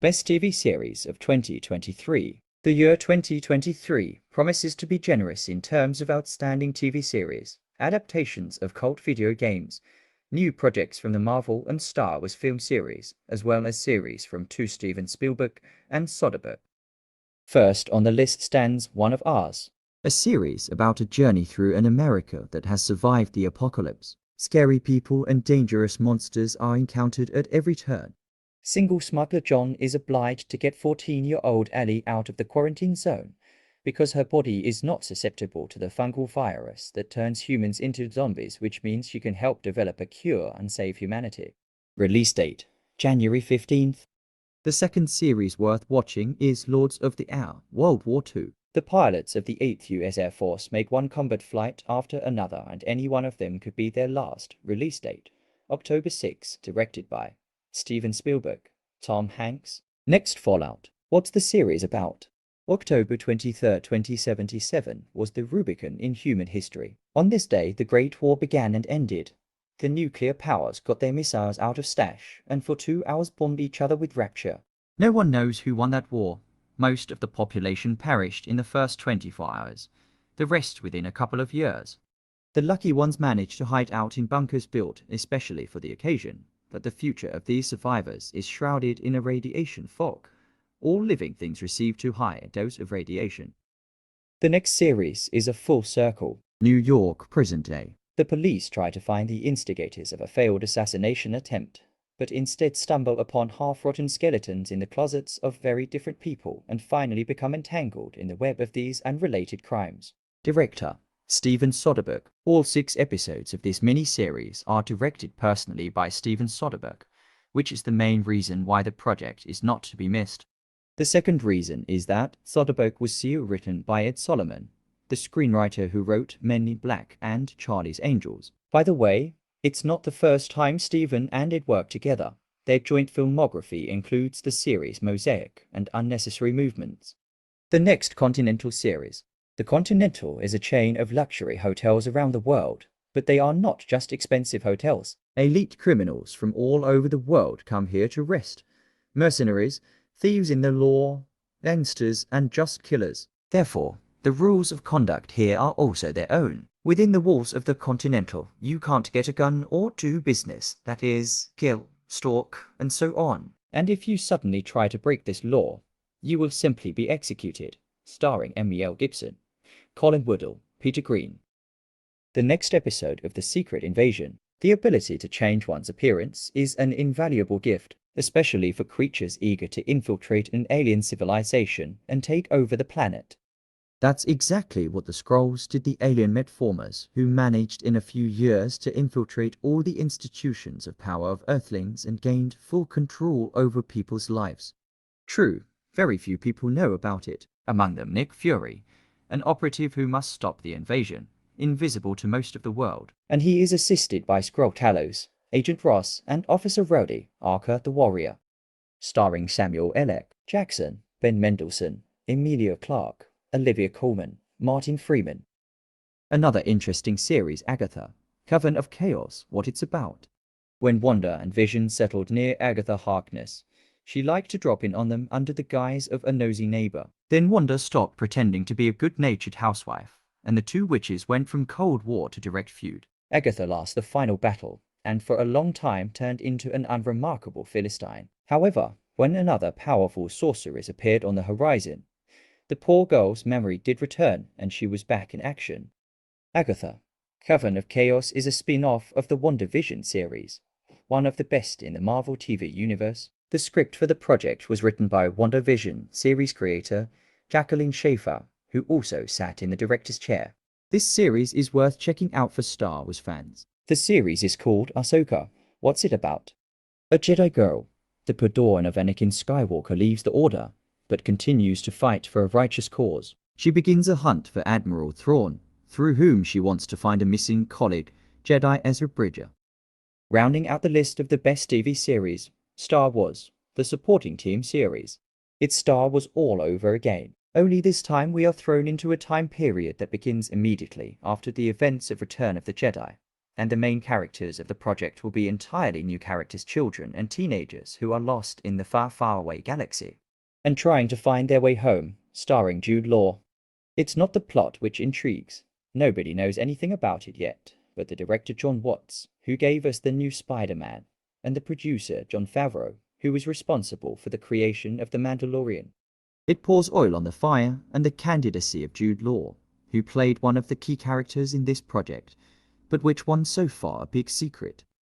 Best TV Series of 2023. The year 2023 promises to be generous in terms of outstanding TV series, adaptations of cult video games, new projects from the Marvel and Star Wars film series, as well as series from Steven Spielberg and Soderbergh. First on the list stands One of Ours, a series about a journey through an America that has survived the apocalypse. Scary people and dangerous monsters are encountered at every turn. Single smuggler John is obliged to get 14-year-old Ellie out of the quarantine zone because her body is not susceptible to the fungal virus that turns humans into zombies, which means she can help develop a cure and save humanity. Release date: January 15th. The second series worth watching is Lords of the Air, World War II. The pilots of the 8th US Air Force make one combat flight after another, and any one of them could be their last. Release date: October 6, directed by Steven Spielberg, Tom Hanks. Next, Fallout. What's the series about? October 23, 2077 was the Rubicon in human history. On this day, the Great War began and ended. The nuclear powers got their missiles out of stash and for 2 hours bombed each other with rapture. No one knows who won that war. Most of the population perished in the first 24 hours, the rest within a couple of years. The lucky ones managed to hide out in bunkers built especially for the occasion, but the future of these survivors is shrouded in a radiation fog. All living things receive too high a dose of radiation. The next series is A Full Circle, New York, present day. The police try to find the instigators of a failed assassination attempt, but instead stumble upon half-rotten skeletons in the closets of very different people and finally become entangled in the web of these unrelated crimes. Director: Steven Soderbergh. All 6 episodes of this mini-series are directed personally by Steven Soderbergh, which is the main reason why the project is not to be missed. The second reason is that Soderbergh was written by Ed Solomon, the screenwriter who wrote Men in Black and Charlie's Angels. By the way, it's not the first time Steven and Ed worked together. Their joint filmography includes the series Mosaic and Unnecessary Movements. The next Continental series. The Continental is a chain of luxury hotels around the world, but they are not just expensive hotels. Elite criminals from all over the world come here to rest. Mercenaries, thieves in the law, gangsters, and just killers. Therefore, the rules of conduct here are also their own. Within the walls of the Continental, you can't get a gun or do business, that is, kill, stalk, and so on. And if you suddenly try to break this law, you will simply be executed. Starring Mel Gibson, Colin Woodall, Peter Green. The next episode of The Secret Invasion. The ability to change one's appearance is an invaluable gift, especially for creatures eager to infiltrate an alien civilization and take over the planet. That's exactly what the Skrulls did the alien Metformers, who managed in a few years to infiltrate all the institutions of power of Earthlings and gained full control over people's lives. True, very few people know about it, among them Nick Fury, an operative who must stop the invasion, invisible to most of the world, and he is assisted by Skrull Talos, Agent Ross, and Officer Rhodey, Archer the Warrior. Starring Samuel L. Jackson, Ben Mendelsohn, Emilia Clarke, Olivia Colman, Martin Freeman. Another interesting series, Agatha, Coven of Chaos. What it's about. When Wanda and Vision settled near Agatha Harkness, she liked to drop in on them under the guise of a nosy neighbor. Then Wanda stopped pretending to be a good-natured housewife, and the two witches went from Cold War to direct feud. Agatha lost the final battle, and for a long time turned into an unremarkable Philistine. However, when another powerful sorceress appeared on the horizon, the poor girl's memory did return and she was back in action. Agatha, Coven of Chaos is a spin-off of the WandaVision series, one of the best in the Marvel TV universe. The script for the project was written by WandaVision series creator Jacqueline Shaffer, who also sat in the director's chair. This series is worth checking out for Star Wars fans. The series is called Ahsoka. What's it about? A Jedi girl, the Padawan of Anakin Skywalker, leaves the Order, but continues to fight for a righteous cause. She begins a hunt for Admiral Thrawn, through whom she wants to find a missing colleague, Jedi Ezra Bridger. Rounding out the list of the best TV series, Star Wars, the supporting team series. It's Star Wars all over again. Only this time we are thrown into a time period that begins immediately after the events of Return of the Jedi, and the main characters of the project will be entirely new characters, children and teenagers who are lost in the far, far away galaxy and trying to find their way home, starring Jude Law. It's not the plot which intrigues. Nobody knows anything about it yet, but the director Jon Watts, who gave us the new Spider-Man, and the producer Jon Favreau, who was responsible for the creation of The Mandalorian. It pours oil on the fire and the candidacy of Jude Law, who played one of the key characters in this project, but which won so far a big secret.